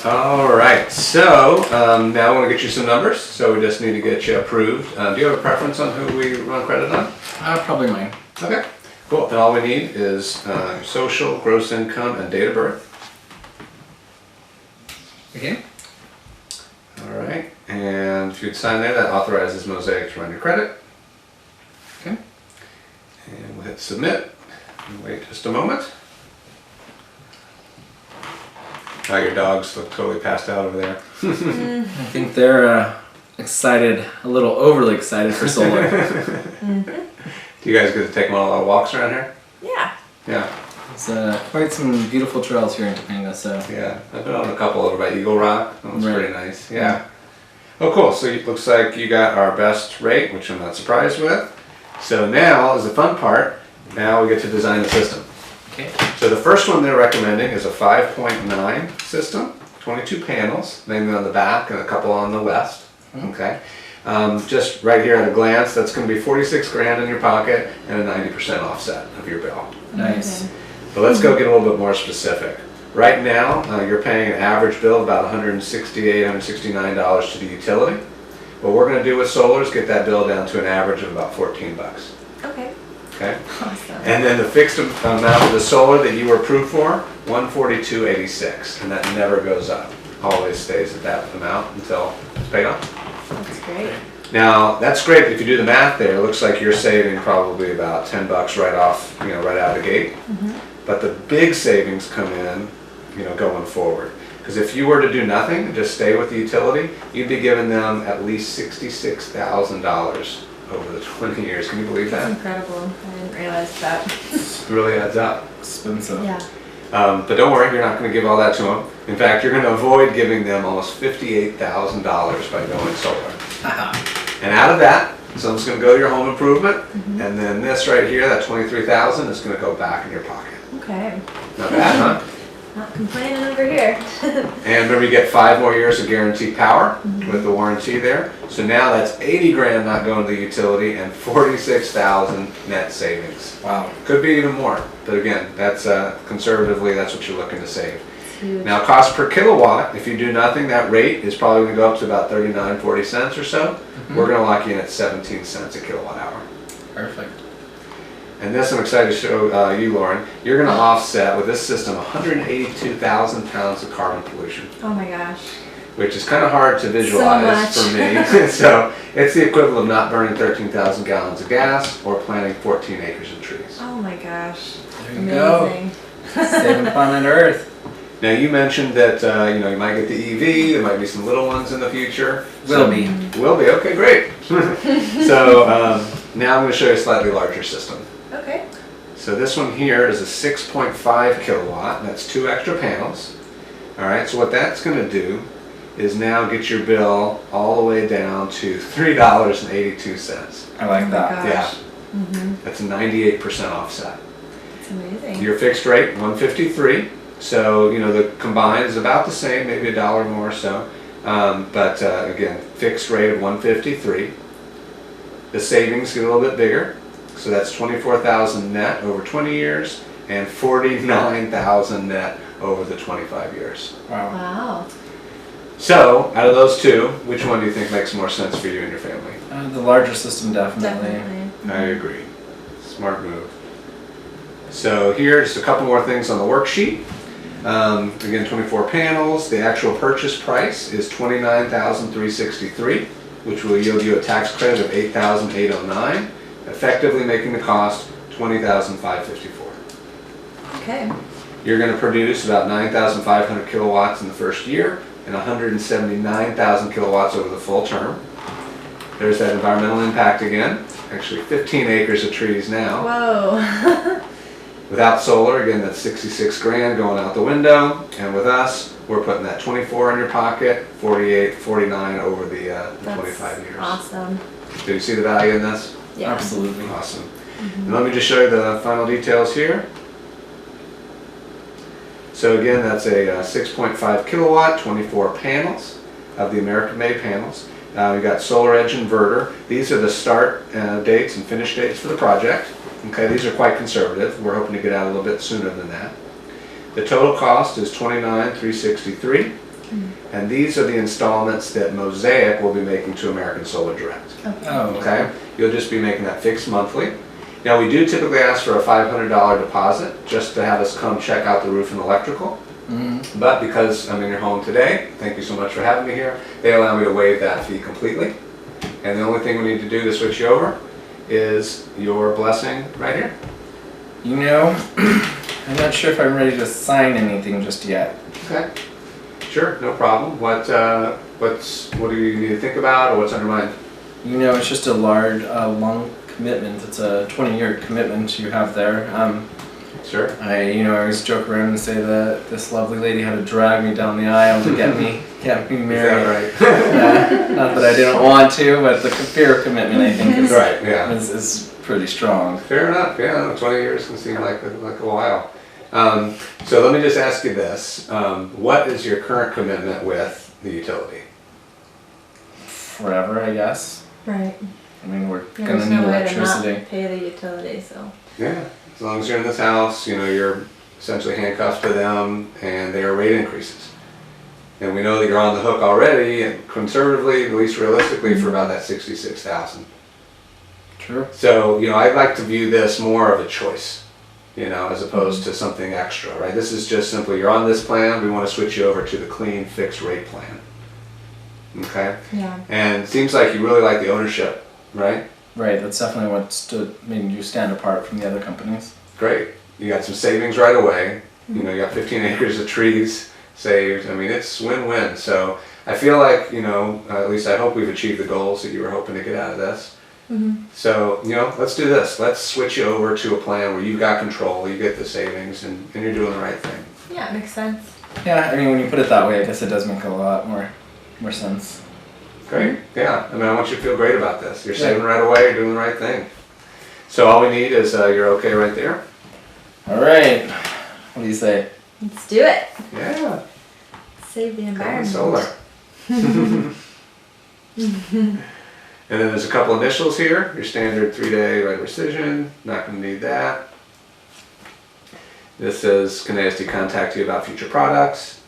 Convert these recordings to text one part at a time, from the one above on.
All right, so now I want to get you some numbers, so we just need to get you approved. Do you have a preference on who we run credit on? Probably mine. Okay, cool. Then all we need is social, gross income, and date of birth. Okay. All right, and if you'd sign there, that authorizes Mosaic to run your credit. Okay. And we'll hit submit, and wait just a moment. Your dogs look totally passed out over there. I think they're excited, a little overly excited for solar. Do you guys get to take them on a lot of walks around here? Yeah. Yeah. There's quite some beautiful trails here in Topanga, so. Yeah, I've been on a couple over by Eagle Rock. That was Right. pretty nice. Yeah. Oh, cool. So it looks like you got our best rate, which I'm not surprised with. So now is the fun part. Now we get to design the system. Okay. So the first one they're recommending is a 5.9 system, 22 panels, mainly on the back and a couple on the west. Okay. Just right here at a glance, that's going to be 46 grand in your pocket and a 90% offset of your bill. Nice. Okay. But let's go get a little bit more specific. Right now, you're paying an average bill of about $168, $169 to the utility. What we're going to do with solar is get that bill down to an average of about 14 bucks. Okay. Okay? Awesome. And then the fixed amount of the solar that you were approved for, $142.86, and that never goes up. Always stays at that amount until it's paid off. That's great. Now, that's great if you do the math there. It looks like you're saving probably about 10 bucks right off, right out of the gate. But the big savings come in, going forward. Because if you were to do nothing and just stay with the utility, you'd be giving them at least $66,000 over the 20 years. Can you believe That's that? incredible. I didn't realize that. It really adds up. Expensive. Yeah. But don't worry, you're not going to give all that to them. In fact, you're going to avoid giving them almost $58,000 by going solar. And out of that, some's going to go to your home improvement, and then this right here, that $23,000, is going to go back in your pocket. Okay. Not bad, huh? Not complaining over here. And remember, you get 5 more years of guaranteed power with the warranty there. So now that's 80 grand not going to the utility and 46,000 net savings. Wow. Could be even more, but again, that's conservatively, that's what you're looking to save. It's huge. Now, cost per kilowatt, if you do nothing, that rate is probably going to go up to about 39-40 cents or so. We're going to lock you in at 17 cents a kilowatt hour. Perfect. And this I'm excited to show you, Lauren. You're going to offset with this system 182,000 pounds of carbon pollution, Oh my gosh. which is kind of hard to visualize So for me. So it's the equivalent of not burning 13,000 gallons of gas or planting 14 acres of trees. Oh my gosh. There you go. Amazing. Saving planet Earth. Now you mentioned that you might get the EV. There might be some little ones in the future. Will be. Will be. Okay, great. So now I'm going to show you a slightly larger system. Okay. So this one here is a 6.5 kilowatt, and that's 2 extra panels. All right, so what that's going to do is now get your bill all the way down to $3.82. I like Oh my that. gosh. Yeah, that's a 98% offset. It's amazing. Your fixed rate, 153. So, the combined is about the same, maybe $1 more or so. But again, fixed rate of 153. The savings get a little bit bigger. So that's 24,000 net over 20 years and 49,000 net over the 25 years. Wow. Wow. So, out of those two, which one do you think makes more sense for you and your family? The larger system, definitely. Definitely. I agree. Smart move. So here, just a couple more things on the worksheet. Again, 24 panels. The actual purchase price is $29,363, which will yield you a tax credit of $8,809, effectively making the cost $20,554. Okay. You're going to produce about 9,500 kilowatts in the first year and 179,000 kilowatts over the full term. There's that environmental impact again. Actually 15 acres of trees now. Whoa. Without solar, again, that's 66 grand going out the window. And with us, we're putting that 24 in your pocket, 48, 49 over the 25 years. Awesome. Do you see the value in this? Yeah. Absolutely. Awesome. And let me just show you the final details here. So again, that's a 6.5 kilowatt, 24 panels of the American-made panels. We've got Solar Edge inverter. These are the start dates and finish dates for the project. Okay, these are quite conservative. We're hoping to get out a little bit sooner than that. The total cost is $29,363. And these are the installments that Mosaic will be making to American Solar Direct. Oh, Okay? You'll just be making that fixed monthly. Now, we do typically ask for a $500 deposit just to have us come check out the roof and electrical. Mm-hmm. But because I'm in your home today, thank you so much for having me here, they allow me to waive that fee completely. And the only thing we need to do to switch you over is your blessing right here. You know, I'm not sure if I'm ready to sign anything just yet. Okay. Sure, no problem. What do you need to think about, or what's on your mind? You know, it's just a large, long commitment. It's a 20-year commitment you have there. Sure. I always joke around and say that this lovely lady had to drag me down the aisle to get me married. Is that right? Not that I didn't want to, but the fear of commitment, I think, is Right, yeah. is pretty strong. Fair enough, yeah, 20 years can seem like a while. So let me just ask you this. What is your current commitment with the utility? Forever, I guess. Right. I mean, we're Yeah, gonna there's need no way to electricity. not pay the utility, so. Yeah, as long as you're in this house, you're essentially handcuffed to them, and they are rate increases. And we know that you're on the hook already, and conservatively, at least realistically, for about that $66,000. True. So, I'd like to view this more of a choice, as opposed to something extra, right? This is just simply, you're on this plan, we want to switch you over to the clean fixed rate plan. Okay? Yeah. And it seems like you really like the ownership, right? Right. That's definitely what made you stand apart from the other companies. Great. You got some savings right away. You got 15 acres of trees saved. I mean, it's win-win. So I feel like, at least I hope we've achieved the goals that you were hoping to get out of this. Mm-hmm. So, let's do this. Let's switch you over to a plan where you've got control, you get the savings, and you're doing the right thing. Yeah, it makes sense. Yeah. I mean, when you put it that way, I guess it does make a lot more sense. Great. Yeah. I mean, I want you to feel great about this. You're Yeah. saving right away. You're doing the right thing. So all we need is you're okay right there. All right. What do you say? Let's do it. Yeah. Save the Going environment. solar. And then there's a couple initials here. Your standard 3-day right of rescission. Not going to need that. This says, can ASD contact you about future products?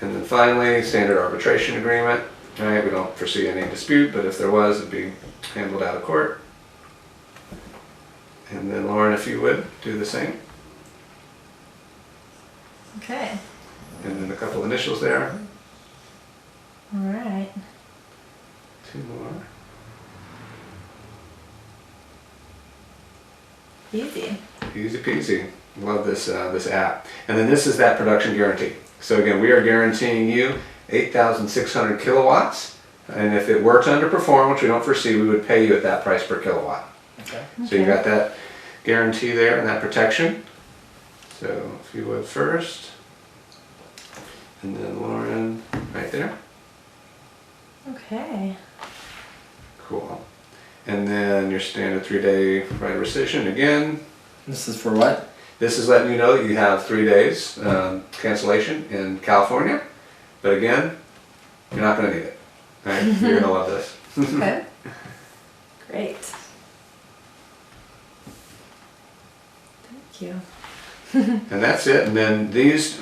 And then finally, standard arbitration agreement. All right, we don't foresee any dispute, but if there was, it'd be handled out of court. And then Lauren, if you would, do the same. Okay. And then a couple initials there. All right. 2 more. Easy. Easy peasy. Love this this app. And then this is that production guarantee. So again, we are guaranteeing you 8,600 kilowatts. And if it were to underperform, which we don't foresee, we would pay you at that price per kilowatt. Okay. So you got that guarantee there and that protection. So if you would first. And then Lauren, right there. Okay. Cool. And then your standard 3-day right of rescission again. This is for what? This is letting you know that you have 3 days cancellation in California. But again, you're not going to need it. Right? You're going to love this. Okay. Great. Thank you. And that's it. And then these,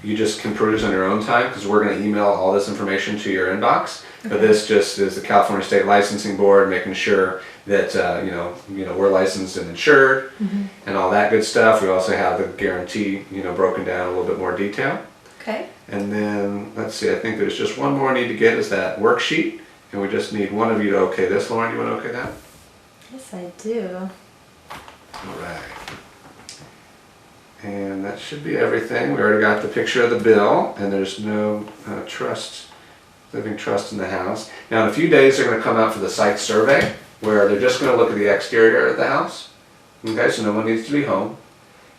you just can peruse on your own time because we're going to email all this information to your inbox. But Okay. this just is the California State Licensing Board making sure that we're licensed and insured and all that good stuff. We also have the guarantee broken down a little bit more detail. Okay. And then let's see. I think there's just one more I need to get is that worksheet, and we just need one of you to okay this. Lauren, you want to okay that? Yes, I do. All right. And that should be everything. We already got the picture of the bill, and there's no living trust in the house. Now in a few days they're going to come out for the site survey, where they're just going to look at the exterior of the house. Okay, so no one needs to be home.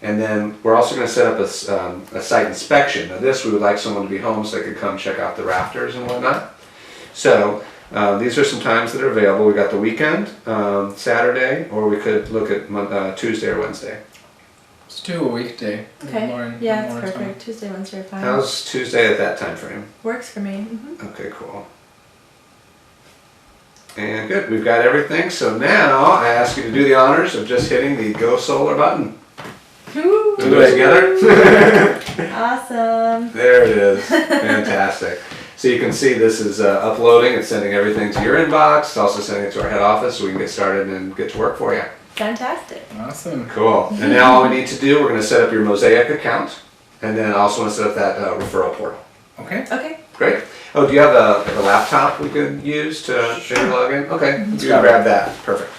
And then we're also going to set up a site inspection. Now this, we would like someone to be home so they could come check out the rafters and whatnot. So these are some times that are available. We got the weekend, Saturday, or we could look at Tuesday or Wednesday. Let's do a weekday. Okay. Lauren, Yeah, it's Lauren's perfect. Tuesday, Wednesday are fine. How's Tuesday at that time frame? Works for me. Okay, cool. And good, we've got everything. So now I ask you to do the honors of just hitting the Go Solar button. Woo! We'll do it together. Awesome. There it is. Fantastic. So you can see this is uploading. It's sending everything to your inbox. It's also sending it to our head office so we can get started and get to work for you. Fantastic. Awesome. Cool. And now all we need to do, we're going to set up your Mosaic account. And then I also want to set up that referral portal. Okay. Okay. Great. Oh, do you have a laptop we could use to maybe log in? Okay. You can grab that. Perfect.